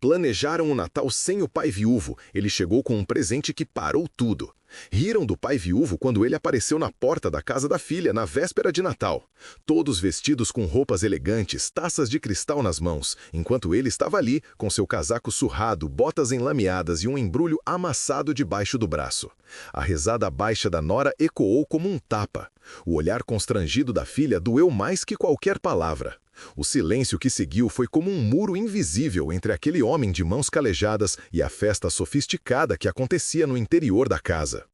Planejaram um Natal sem o pai viúvo. Ele chegou com um presente que parou tudo. Riram do pai viúvo quando ele apareceu na porta da casa da filha na véspera de Natal. Todos vestidos com roupas elegantes, taças de cristal nas mãos, enquanto ele estava ali, com seu casaco surrado, botas enlameadas e um embrulho amassado debaixo do braço. A risada baixa da nora ecoou como um tapa. O olhar constrangido da filha doeu mais que qualquer palavra. O silêncio que seguiu foi como um muro invisível entre aquele homem de mãos calejadas e a festa sofisticada que acontecia no interior da casa.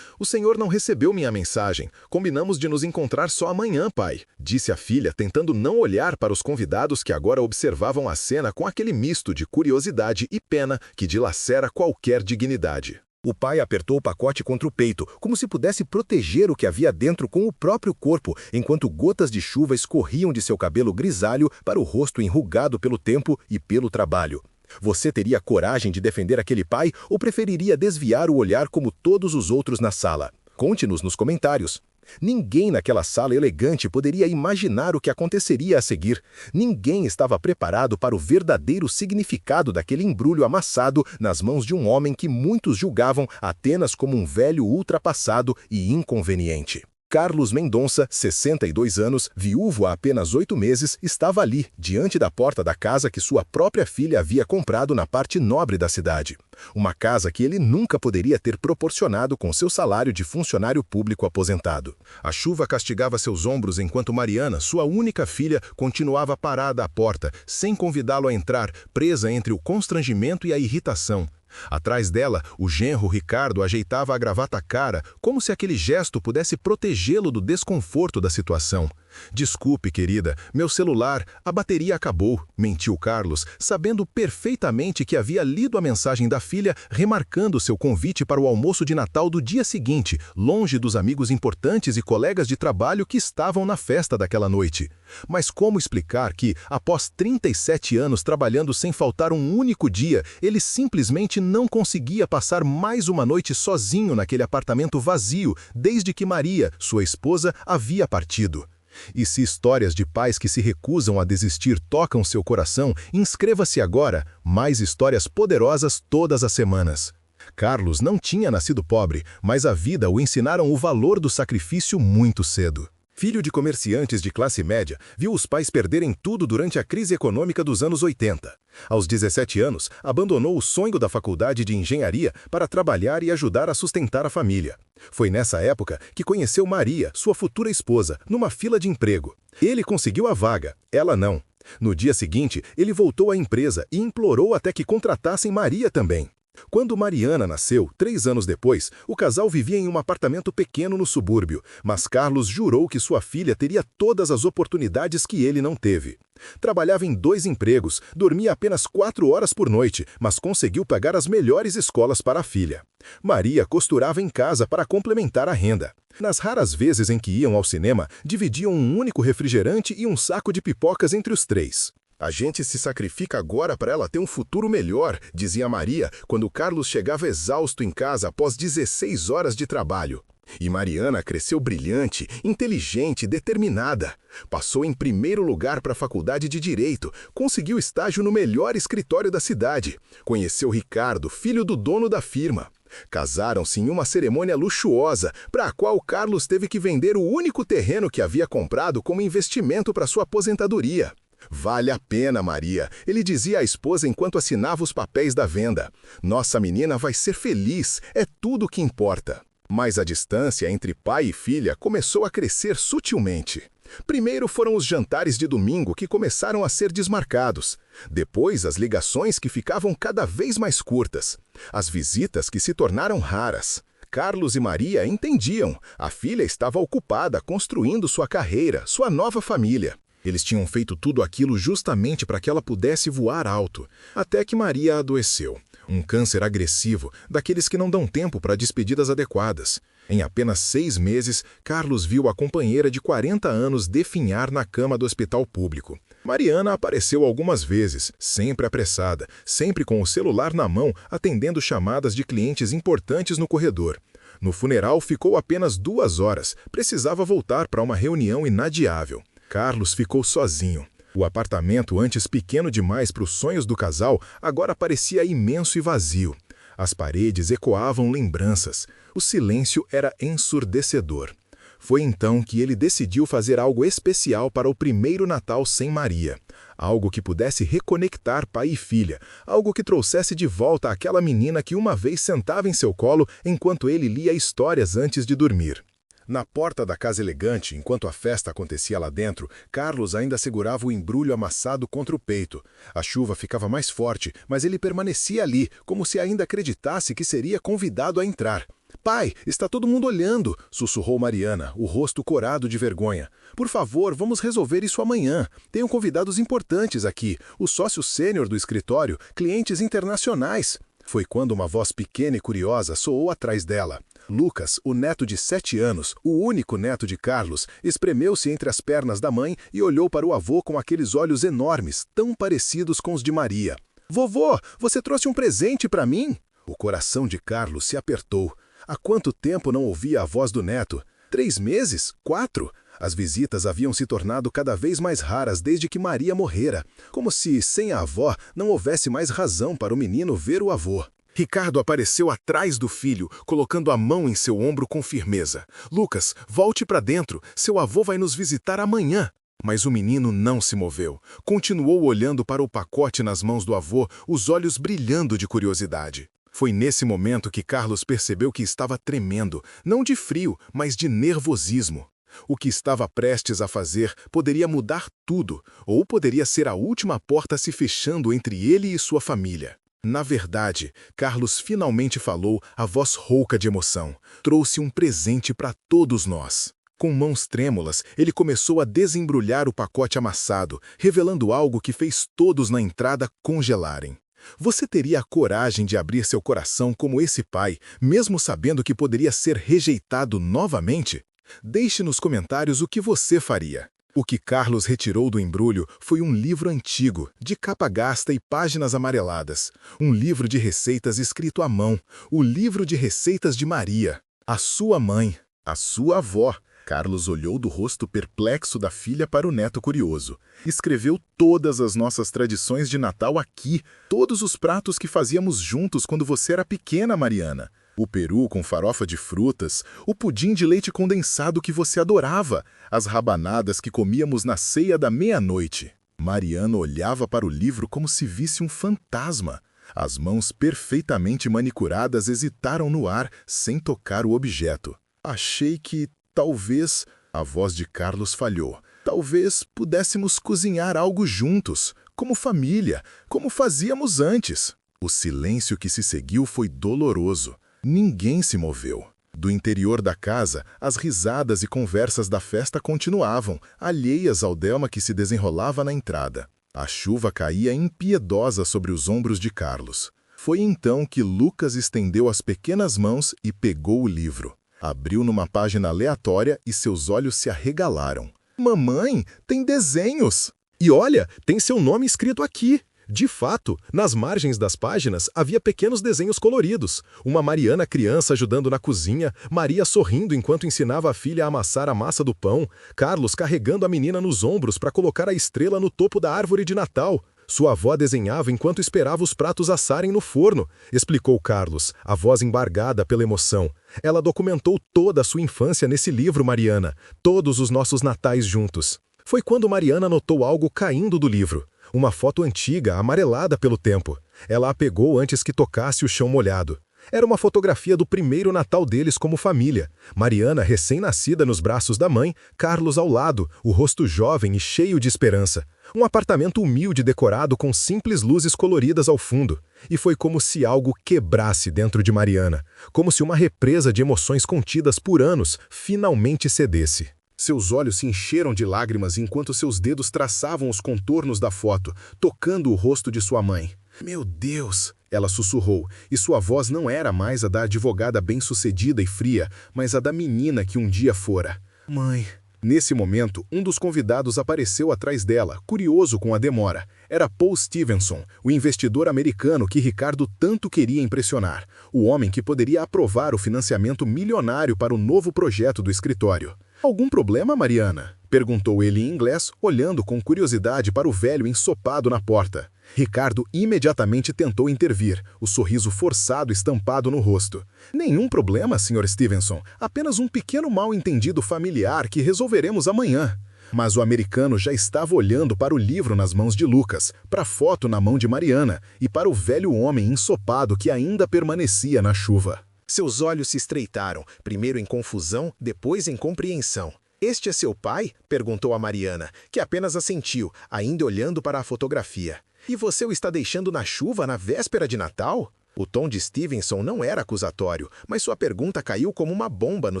"O senhor não recebeu minha mensagem. Combinamos de nos encontrar só amanhã, pai", disse a filha, tentando não olhar para os convidados que agora observavam a cena com aquele misto de curiosidade e pena que dilacera qualquer dignidade. O pai apertou o pacote contra o peito, como se pudesse proteger o que havia dentro com o próprio corpo, enquanto gotas de chuva escorriam de seu cabelo grisalho para o rosto enrugado pelo tempo e pelo trabalho. Você teria coragem de defender aquele pai ou preferiria desviar o olhar como todos os outros na sala? Conte-nos nos comentários. Ninguém naquela sala elegante poderia imaginar o que aconteceria a seguir. Ninguém estava preparado para o verdadeiro significado daquele embrulho amassado nas mãos de um homem que muitos julgavam apenas como um velho ultrapassado e inconveniente. Carlos Mendonça, 62 anos, viúvo há apenas 8 meses, estava ali, diante da porta da casa que sua própria filha havia comprado na parte nobre da cidade. Uma casa que ele nunca poderia ter proporcionado com seu salário de funcionário público aposentado. A chuva castigava seus ombros enquanto Mariana, sua única filha, continuava parada à porta, sem convidá-lo a entrar, presa entre o constrangimento e a irritação. Atrás dela, o genro Ricardo ajeitava a gravata cara, como se aquele gesto pudesse protegê-lo do desconforto da situação. "Desculpe, querida, meu celular, a bateria acabou", mentiu Carlos, sabendo perfeitamente que havia lido a mensagem da filha remarcando seu convite para o almoço de Natal do dia seguinte, longe dos amigos importantes e colegas de trabalho que estavam na festa daquela noite. Mas como explicar que, após 37 anos trabalhando sem faltar um único dia, ele simplesmente não conseguia passar mais uma noite sozinho naquele apartamento vazio, desde que Maria, sua esposa, havia partido? E se histórias de pais que se recusam a desistir tocam seu coração, inscreva-se agora, mais histórias poderosas todas as semanas. Carlos não tinha nascido pobre, mas a vida o ensinaram o valor do sacrifício muito cedo. Filho de comerciantes de classe média, viu os pais perderem tudo durante a crise econômica dos anos 80. Aos 17 anos, abandonou o sonho da faculdade de engenharia para trabalhar e ajudar a sustentar a família. Foi nessa época que conheceu Maria, sua futura esposa, numa fila de emprego. Ele conseguiu a vaga, ela não. No dia seguinte, ele voltou à empresa e implorou até que contratassem Maria também. Quando Mariana nasceu, 3 anos depois, o casal vivia em um apartamento pequeno no subúrbio, mas Carlos jurou que sua filha teria todas as oportunidades que ele não teve. Trabalhava em 2 empregos, dormia apenas 4 horas por noite, mas conseguiu pagar as melhores escolas para a filha. Maria costurava em casa para complementar a renda. Nas raras vezes em que iam ao cinema, dividiam um único refrigerante e um saco de pipocas entre os 3. "A gente se sacrifica agora para ela ter um futuro melhor", dizia Maria, quando Carlos chegava exausto em casa após 16 horas de trabalho. E Mariana cresceu brilhante, inteligente e determinada. Passou em primeiro lugar para a faculdade de Direito, conseguiu estágio no melhor escritório da cidade. Conheceu Ricardo, filho do dono da firma. Casaram-se em uma cerimônia luxuosa, para a qual Carlos teve que vender o único terreno que havia comprado como investimento para sua aposentadoria. "Vale a pena, Maria", ele dizia à esposa enquanto assinava os papéis da venda. "Nossa menina vai ser feliz, é tudo o que importa." Mas a distância entre pai e filha começou a crescer sutilmente. Primeiro foram os jantares de domingo que começaram a ser desmarcados. Depois, as ligações que ficavam cada vez mais curtas. As visitas que se tornaram raras. Carlos e Maria entendiam. A filha estava ocupada construindo sua carreira, sua nova família. Eles tinham feito tudo aquilo justamente para que ela pudesse voar alto, até que Maria adoeceu. Um câncer agressivo, daqueles que não dão tempo para despedidas adequadas. Em apenas 6 meses, Carlos viu a companheira de 40 anos definhar na cama do hospital público. Mariana apareceu algumas vezes, sempre apressada, sempre com o celular na mão, atendendo chamadas de clientes importantes no corredor. No funeral ficou apenas 2 horas, precisava voltar para uma reunião inadiável. Carlos ficou sozinho. O apartamento, antes pequeno demais para os sonhos do casal, agora parecia imenso e vazio. As paredes ecoavam lembranças. O silêncio era ensurdecedor. Foi então que ele decidiu fazer algo especial para o primeiro Natal sem Maria. Algo que pudesse reconectar pai e filha, algo que trouxesse de volta aquela menina que uma vez sentava em seu colo enquanto ele lia histórias antes de dormir. Na porta da casa elegante, enquanto a festa acontecia lá dentro, Carlos ainda segurava o embrulho amassado contra o peito. A chuva ficava mais forte, mas ele permanecia ali, como se ainda acreditasse que seria convidado a entrar. "Pai, está todo mundo olhando", sussurrou Mariana, o rosto corado de vergonha. "Por favor, vamos resolver isso amanhã. Tenho convidados importantes aqui, o sócio sênior do escritório, clientes internacionais." Foi quando uma voz pequena e curiosa soou atrás dela. Lucas, o neto de 7 anos, o único neto de Carlos, espremeu-se entre as pernas da mãe e olhou para o avô com aqueles olhos enormes, tão parecidos com os de Maria. "Vovô, você trouxe um presente para mim?" O coração de Carlos se apertou. Há quanto tempo não ouvia a voz do neto? 3 meses? 4? As visitas haviam se tornado cada vez mais raras desde que Maria morrera, como se, sem a avó, não houvesse mais razão para o menino ver o avô. Ricardo apareceu atrás do filho, colocando a mão em seu ombro com firmeza. "Lucas, volte para dentro, seu avô vai nos visitar amanhã." Mas o menino não se moveu. Continuou olhando para o pacote nas mãos do avô, os olhos brilhando de curiosidade. Foi nesse momento que Carlos percebeu que estava tremendo, não de frio, mas de nervosismo. O que estava prestes a fazer poderia mudar tudo, ou poderia ser a última porta se fechando entre ele e sua família. Na verdade, Carlos finalmente falou, a voz rouca de emoção. Trouxe um presente para todos nós. Com mãos trêmulas, ele começou a desembrulhar o pacote amassado, revelando algo que fez todos na entrada congelarem. Você teria a coragem de abrir seu coração como esse pai, mesmo sabendo que poderia ser rejeitado novamente? Deixe nos comentários o que você faria. O que Carlos retirou do embrulho foi um livro antigo, de capa gasta e páginas amareladas. Um livro de receitas escrito à mão. O livro de receitas de Maria. A sua mãe. A sua avó. Carlos olhou do rosto perplexo da filha para o neto curioso. Escreveu todas as nossas tradições de Natal aqui. Todos os pratos que fazíamos juntos quando você era pequena, Mariana. O peru com farofa de frutas, o pudim de leite condensado que você adorava, as rabanadas que comíamos na ceia da meia-noite. Mariana olhava para o livro como se visse um fantasma. As mãos perfeitamente manicuradas hesitaram no ar, sem tocar o objeto. Achei que, talvez... A voz de Carlos falhou. Talvez pudéssemos cozinhar algo juntos, como família, como fazíamos antes. O silêncio que se seguiu foi doloroso. Ninguém se moveu. Do interior da casa, as risadas e conversas da festa continuavam, alheias ao drama que se desenrolava na entrada. A chuva caía impiedosa sobre os ombros de Carlos. Foi então que Lucas estendeu as pequenas mãos e pegou o livro. Abriu numa página aleatória e seus olhos se arregalaram. "Mamãe, tem desenhos! E olha, tem seu nome escrito aqui!" De fato, nas margens das páginas havia pequenos desenhos coloridos. Uma Mariana criança ajudando na cozinha, Maria sorrindo enquanto ensinava a filha a amassar a massa do pão, Carlos carregando a menina nos ombros para colocar a estrela no topo da árvore de Natal. Sua avó desenhava enquanto esperava os pratos assarem no forno, explicou Carlos, a voz embargada pela emoção. Ela documentou toda a sua infância nesse livro, Mariana, todos os nossos natais juntos. Foi quando Mariana notou algo caindo do livro. Uma foto antiga, amarelada pelo tempo. Ela a pegou antes que tocasse o chão molhado. Era uma fotografia do primeiro Natal deles como família. Mariana, recém-nascida nos braços da mãe, Carlos ao lado, o rosto jovem e cheio de esperança. Um apartamento humilde decorado com simples luzes coloridas ao fundo. E foi como se algo quebrasse dentro de Mariana. Como se uma represa de emoções contidas por anos finalmente cedesse. Seus olhos se encheram de lágrimas enquanto seus dedos traçavam os contornos da foto, tocando o rosto de sua mãe. "Meu Deus!" ela sussurrou, e sua voz não era mais a da advogada bem-sucedida e fria, mas a da menina que um dia fora. "Mãe..." Nesse momento, um dos convidados apareceu atrás dela, curioso com a demora. Era Paul Stevenson, o investidor americano que Ricardo tanto queria impressionar, o homem que poderia aprovar o financiamento milionário para o novo projeto do escritório. "Algum problema, Mariana?" Perguntou ele em inglês, olhando com curiosidade para o velho ensopado na porta. Ricardo imediatamente tentou intervir, o sorriso forçado estampado no rosto. Nenhum problema, Sr. Stevenson. Apenas um pequeno mal-entendido familiar que resolveremos amanhã. Mas o americano já estava olhando para o livro nas mãos de Lucas, para a foto na mão de Mariana e para o velho homem ensopado que ainda permanecia na chuva. Seus olhos se estreitaram, primeiro em confusão, depois em compreensão. "Este é seu pai?" perguntou a Mariana, que apenas assentiu, ainda olhando para a fotografia. "E você o está deixando na chuva na véspera de Natal?" O tom de Stevenson não era acusatório, mas sua pergunta caiu como uma bomba no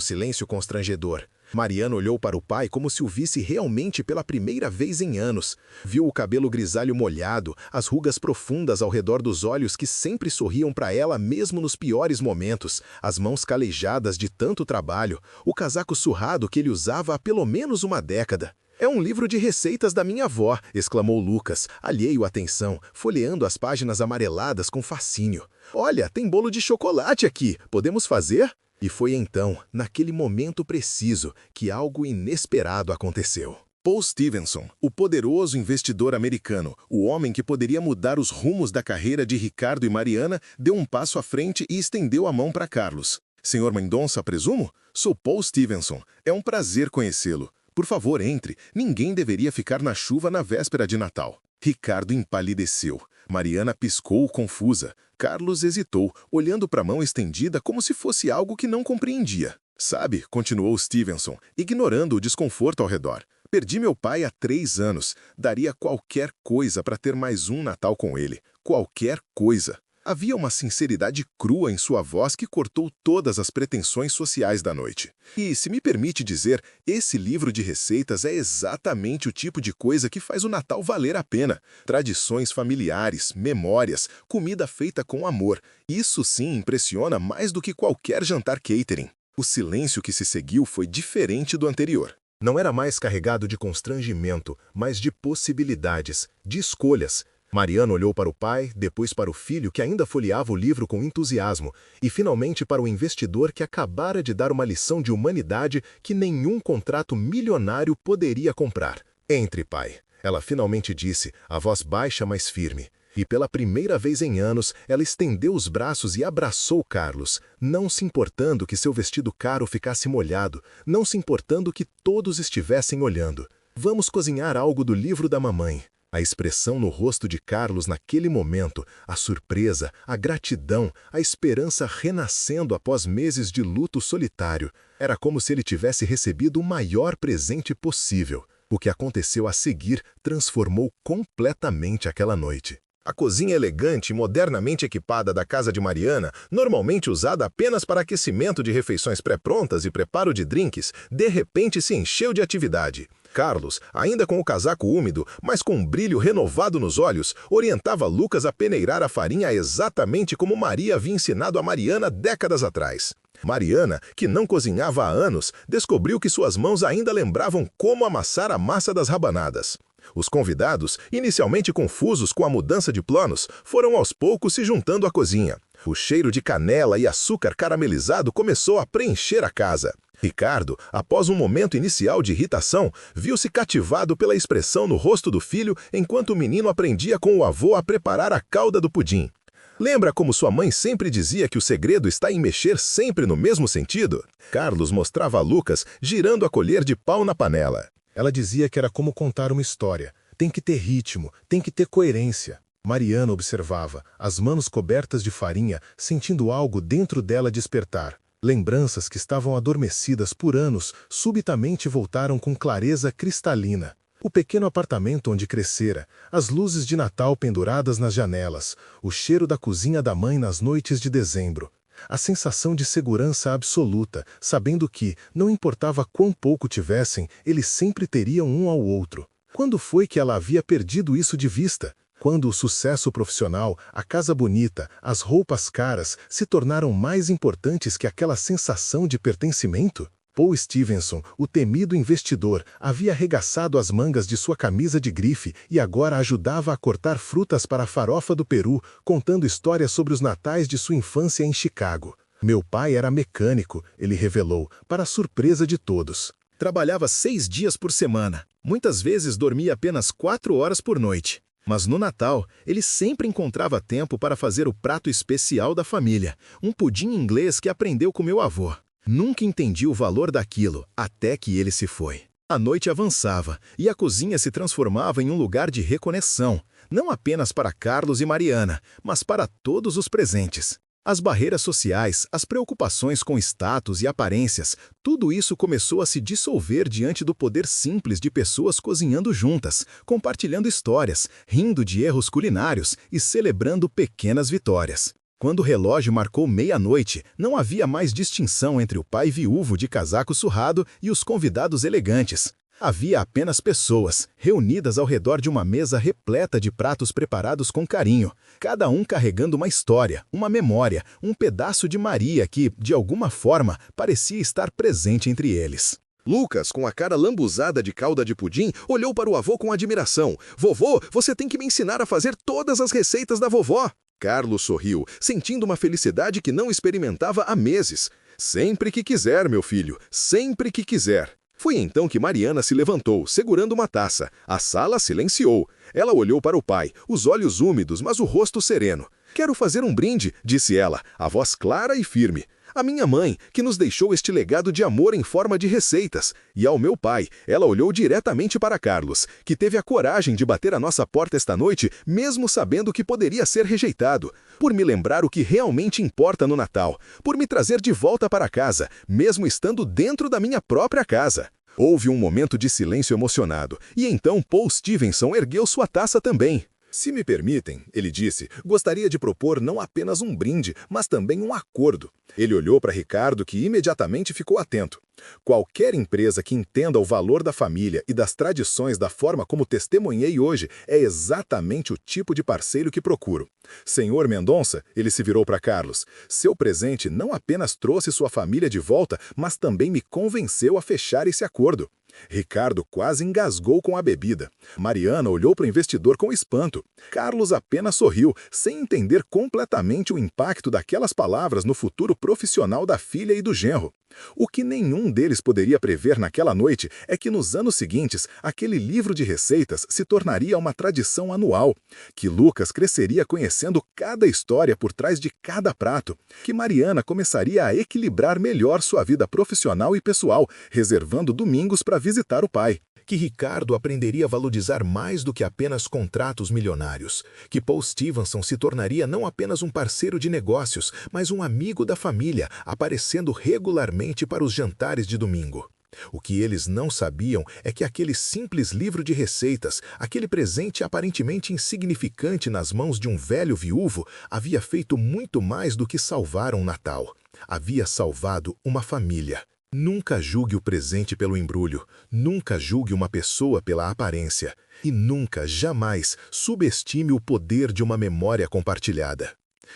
silêncio constrangedor. Mariana olhou para o pai como se o visse realmente pela primeira vez em anos. Viu o cabelo grisalho molhado, as rugas profundas ao redor dos olhos que sempre sorriam para ela mesmo nos piores momentos, as mãos calejadas de tanto trabalho, o casaco surrado que ele usava há pelo menos uma década. "É um livro de receitas da minha avó", exclamou Lucas, alheio à atenção, folheando as páginas amareladas com fascínio. "Olha, tem bolo de chocolate aqui, podemos fazer?" E foi então, naquele momento preciso, que algo inesperado aconteceu. Paul Stevenson, o poderoso investidor americano, o homem que poderia mudar os rumos da carreira de Ricardo e Mariana, deu um passo à frente e estendeu a mão para Carlos. "Senhor Mendonça, presumo? Sou Paul Stevenson. É um prazer conhecê-lo. Por favor, entre. Ninguém deveria ficar na chuva na véspera de Natal." Ricardo empalideceu. Mariana piscou confusa. Carlos hesitou, olhando para a mão estendida como se fosse algo que não compreendia. "Sabe", continuou Stevenson, ignorando o desconforto ao redor. "Perdi meu pai há 3 anos. Daria qualquer coisa para ter mais um Natal com ele. Qualquer coisa." Havia uma sinceridade crua em sua voz que cortou todas as pretensões sociais da noite. "E, se me permite dizer, esse livro de receitas é exatamente o tipo de coisa que faz o Natal valer a pena. Tradições familiares, memórias, comida feita com amor. Isso sim impressiona mais do que qualquer jantar catering." O silêncio que se seguiu foi diferente do anterior. Não era mais carregado de constrangimento, mas de possibilidades, de escolhas. Mariana olhou para o pai, depois para o filho que ainda folheava o livro com entusiasmo e finalmente para o investidor que acabara de dar uma lição de humanidade que nenhum contrato milionário poderia comprar. "Entre, pai." Ela finalmente disse, a voz baixa mas firme. E pela primeira vez em anos, ela estendeu os braços e abraçou Carlos, não se importando que seu vestido caro ficasse molhado, não se importando que todos estivessem olhando. "Vamos cozinhar algo do livro da mamãe." A expressão no rosto de Carlos naquele momento, a surpresa, a gratidão, a esperança renascendo após meses de luto solitário, era como se ele tivesse recebido o maior presente possível. O que aconteceu a seguir transformou completamente aquela noite. A cozinha elegante e modernamente equipada da casa de Mariana, normalmente usada apenas para aquecimento de refeições pré-prontas e preparo de drinks, de repente se encheu de atividade. Carlos, ainda com o casaco úmido, mas com um brilho renovado nos olhos, orientava Lucas a peneirar a farinha exatamente como Maria havia ensinado a Mariana décadas atrás. Mariana, que não cozinhava há anos, descobriu que suas mãos ainda lembravam como amassar a massa das rabanadas. Os convidados, inicialmente confusos com a mudança de planos, foram aos poucos se juntando à cozinha. O cheiro de canela e açúcar caramelizado começou a preencher a casa. Ricardo, após um momento inicial de irritação, viu-se cativado pela expressão no rosto do filho enquanto o menino aprendia com o avô a preparar a calda do pudim. "Lembra como sua mãe sempre dizia que o segredo está em mexer sempre no mesmo sentido?" Carlos mostrava a Lucas girando a colher de pau na panela. Ela dizia que era como contar uma história. Tem que ter ritmo, tem que ter coerência. Mariana observava, as mãos cobertas de farinha, sentindo algo dentro dela despertar. Lembranças que estavam adormecidas por anos, subitamente voltaram com clareza cristalina. O pequeno apartamento onde crescera, as luzes de Natal penduradas nas janelas, o cheiro da cozinha da mãe nas noites de dezembro. A sensação de segurança absoluta, sabendo que, não importava quão pouco tivessem, eles sempre teriam um ao outro. Quando foi que ela havia perdido isso de vista? Quando o sucesso profissional, a casa bonita, as roupas caras se tornaram mais importantes que aquela sensação de pertencimento? Paul Stevenson, o temido investidor, havia arregaçado as mangas de sua camisa de grife e agora ajudava a cortar frutas para a farofa do Peru, contando histórias sobre os natais de sua infância em Chicago. "Meu pai era mecânico", ele revelou, para a surpresa de todos. Trabalhava 6 dias por semana. Muitas vezes dormia apenas 4 horas por noite. Mas no Natal, ele sempre encontrava tempo para fazer o prato especial da família, um pudim inglês que aprendeu com meu avô. Nunca entendi o valor daquilo, até que ele se foi. A noite avançava e a cozinha se transformava em um lugar de reconexão, não apenas para Carlos e Mariana, mas para todos os presentes. As barreiras sociais, as preocupações com status e aparências, tudo isso começou a se dissolver diante do poder simples de pessoas cozinhando juntas, compartilhando histórias, rindo de erros culinários e celebrando pequenas vitórias. Quando o relógio marcou meia-noite, não havia mais distinção entre o pai viúvo de casaco surrado e os convidados elegantes. Havia apenas pessoas, reunidas ao redor de uma mesa repleta de pratos preparados com carinho, cada um carregando uma história, uma memória, um pedaço de Maria que, de alguma forma, parecia estar presente entre eles. Lucas, com a cara lambuzada de calda de pudim, olhou para o avô com admiração. "Vovô, você tem que me ensinar a fazer todas as receitas da vovó." Carlos sorriu, sentindo uma felicidade que não experimentava há meses. "Sempre que quiser, meu filho, sempre que quiser." Foi então que Mariana se levantou, segurando uma taça. A sala silenciou. Ela olhou para o pai, os olhos úmidos, mas o rosto sereno. "Quero fazer um brinde", disse ela, a voz clara e firme. "A minha mãe, que nos deixou este legado de amor em forma de receitas. E ao meu pai." Ela olhou diretamente para Carlos, que teve a coragem de bater à nossa porta esta noite, mesmo sabendo que poderia ser rejeitado. "Por me lembrar o que realmente importa no Natal. Por me trazer de volta para casa, mesmo estando dentro da minha própria casa." Houve um momento de silêncio emocionado, e então Paul Stevenson ergueu sua taça também. "Se me permitem", ele disse, "gostaria de propor não apenas um brinde, mas também um acordo." Ele olhou para Ricardo, que imediatamente ficou atento. "Qualquer empresa que entenda o valor da família e das tradições da forma como testemunhei hoje é exatamente o tipo de parceiro que procuro. Senhor Mendonça", ele se virou para Carlos, "seu presente não apenas trouxe sua família de volta, mas também me convenceu a fechar esse acordo." Ricardo quase engasgou com a bebida. Mariana olhou para o investidor com espanto. Carlos apenas sorriu, sem entender completamente o impacto daquelas palavras no futuro profissional da filha e do genro. O que nenhum deles poderia prever naquela noite é que nos anos seguintes, aquele livro de receitas se tornaria uma tradição anual, que Lucas cresceria conhecendo cada história por trás de cada prato, que Mariana começaria a equilibrar melhor sua vida profissional e pessoal, reservando domingos para visitar o pai, que Ricardo aprenderia a valorizar mais do que apenas contratos milionários, que Paul Stevenson se tornaria não apenas um parceiro de negócios, mas um amigo da família, aparecendo regularmente para os jantares de domingo. O que eles não sabiam é que aquele simples livro de receitas, aquele presente aparentemente insignificante nas mãos de um velho viúvo, havia feito muito mais do que salvar um Natal. Havia salvado uma família. Nunca julgue o presente pelo embrulho, nunca julgue uma pessoa pela aparência e nunca, jamais, subestime o poder de uma memória compartilhada.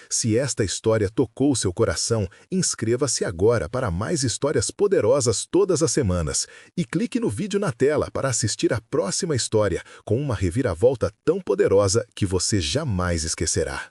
Se esta história tocou seu coração, inscreva-se agora para mais histórias poderosas todas as semanas e clique no vídeo na tela para assistir a próxima história com uma reviravolta tão poderosa que você jamais esquecerá.